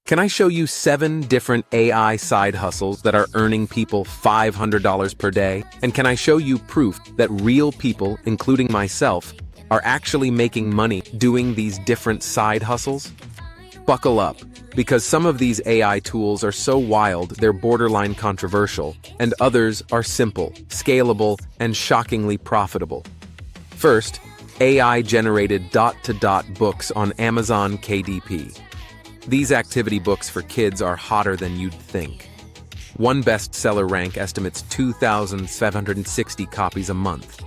Can I show you 7 different AI side hustles that are earning people $500 per day? And can I show you proof that real people, including myself, are actually making money doing these different side hustles? Buckle up, because some of these AI tools are so wild they're borderline controversial, and others are simple, scalable, and shockingly profitable. First, AI-generated dot-to-dot books on Amazon KDP. These activity books for kids are hotter than you'd think. One bestseller rank estimates 2,760 copies a month.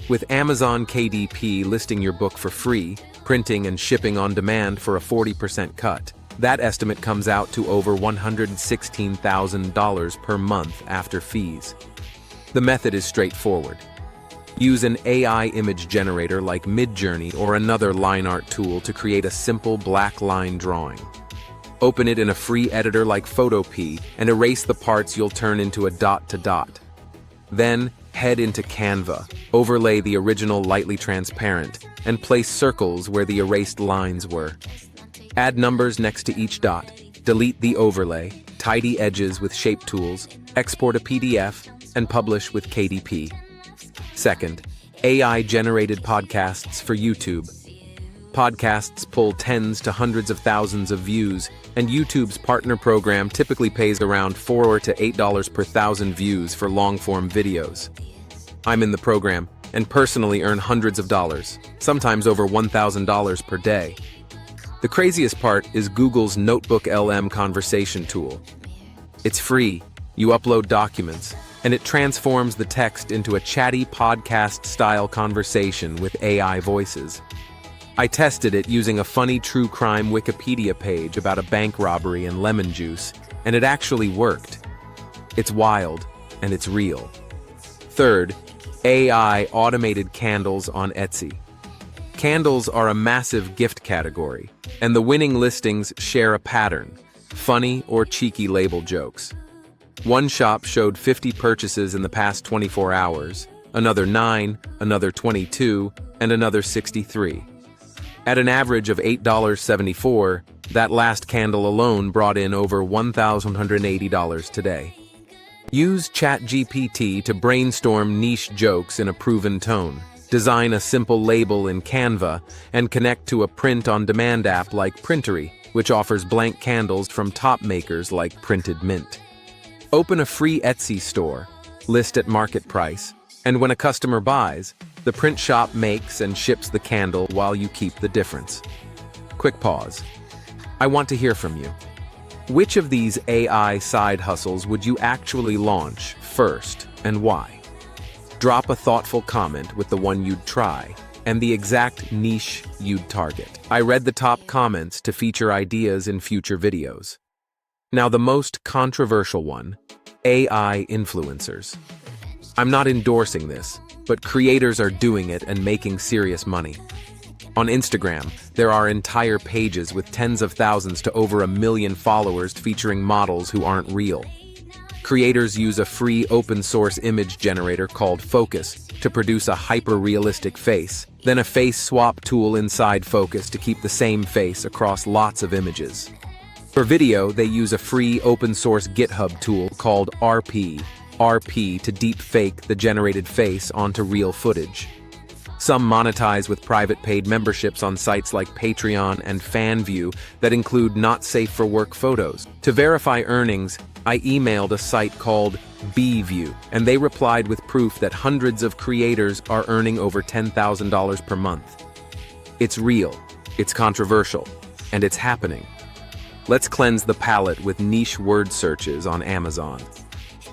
With Amazon KDP listing your book for free, printing and shipping on demand for a 40% cut, that estimate comes out to over $116,000 per month after fees. The method is straightforward. Use an AI image generator like Midjourney or another line art tool to create a simple black line drawing. Open it in a free editor like Photopea and erase the parts you'll turn into a dot-to-dot. Then, head into Canva, overlay the original lightly transparent, and place circles where the erased lines were. Add numbers next to each dot, delete the overlay, tidy edges with shape tools, export a PDF, and publish with KDP. Second, AI-generated podcasts for YouTube. Podcasts pull tens to hundreds of thousands of views, and YouTube's partner program typically pays around $4 to $8 per thousand views for long-form videos. I'm in the program, and personally earn hundreds of dollars, sometimes over $1,000 per day. The craziest part is Google's Notebook LM conversation tool. It's free, you upload documents, and it transforms the text into a chatty podcast-style conversation with AI voices. I tested it using a funny true crime Wikipedia page about a bank robbery and lemon juice, and it actually worked. It's wild, and it's real. Third, AI automated candles on Etsy. Candles are a massive gift category, and the winning listings share a pattern: funny or cheeky label jokes. One shop showed 50 purchases in the past 24 hours, another 9, another 22, and another 63. At an average of $8.74, that last candle alone brought in over $1,180 today. Use ChatGPT to brainstorm niche jokes in a proven tone, design a simple label in Canva, and connect to a print-on-demand app like Printery, which offers blank candles from top makers like Printed Mint. Open a free Etsy store, list at market price, and when a customer buys, the print shop makes and ships the candle while you keep the difference. Quick pause. I want to hear from you. Which of these AI side hustles would you actually launch first, and why? Drop a thoughtful comment with the one you'd try and the exact niche you'd target. I read the top comments to feature ideas in future videos. Now, the most controversial one, AI influencers. I'm not endorsing this, but creators are doing it and making serious money. On Instagram, there are entire pages with tens of thousands to over 1 million followers featuring models who aren't real. Creators use a free open-source image generator called Focus to produce a hyper-realistic face, then a face swap tool inside Focus to keep the same face across lots of images. For video, they use a free open-source GitHub tool called RP to deep fake the generated face onto real footage. Some monetize with private paid memberships on sites like Patreon and FanView that include not-safe-for-work photos. To verify earnings, I emailed a site called BView, and they replied with proof that hundreds of creators are earning over $10,000 per month. It's real, it's controversial, and it's happening. Let's cleanse the palate with niche word searches on Amazon.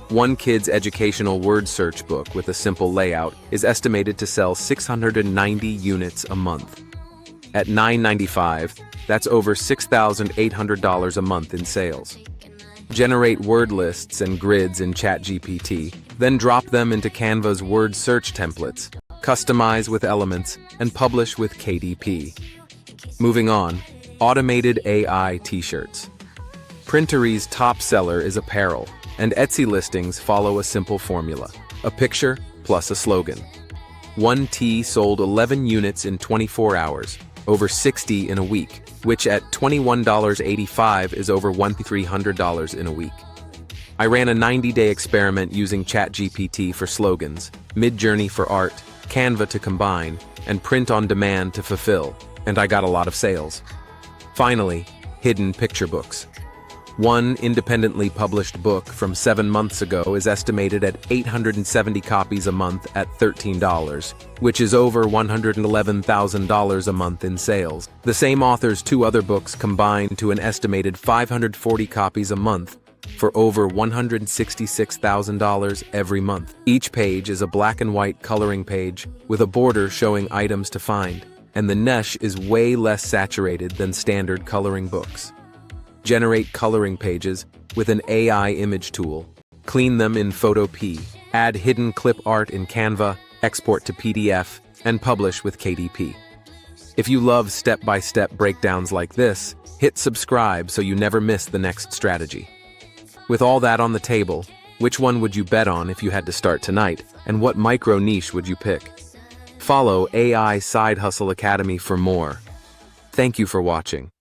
One kid's educational word search book with a simple layout is estimated to sell 690 units a month. At $9.95, that's over $6,800 a month in sales. Generate word lists and grids in ChatGPT, then drop them into Canva's word search templates, customize with elements, and publish with KDP. Moving on, automated AI t-shirts. Printery's top seller is apparel, and Etsy listings follow a simple formula: a picture plus a slogan. One tee sold 11 units in 24 hours, over 60 in a week, which at $21.85 is over $1,300 in a week. I ran a 90-day experiment using ChatGPT for slogans, Midjourney for art, Canva to combine, and print on demand to fulfill, and I got a lot of sales. Finally, hidden picture books. One independently published book from 7 months ago is estimated at 870 copies a month at $13, which is over $111,000 a month in sales. The same author's 2 other books combine to an estimated 540 copies a month for over $166,000 every month. Each page is a black and white coloring page with a border showing items to find, and the mesh is way less saturated than standard coloring books. Generate coloring pages with an AI image tool. Clean them in Photopea. Add hidden clip art in Canva, export to PDF, and publish with KDP. If you love step-by-step breakdowns like this, hit subscribe so you never miss the next strategy. With all that on the table, which one would you bet on if you had to start tonight, and what micro niche would you pick? Follow AI Side Hustle Academy for more. Thank you for watching.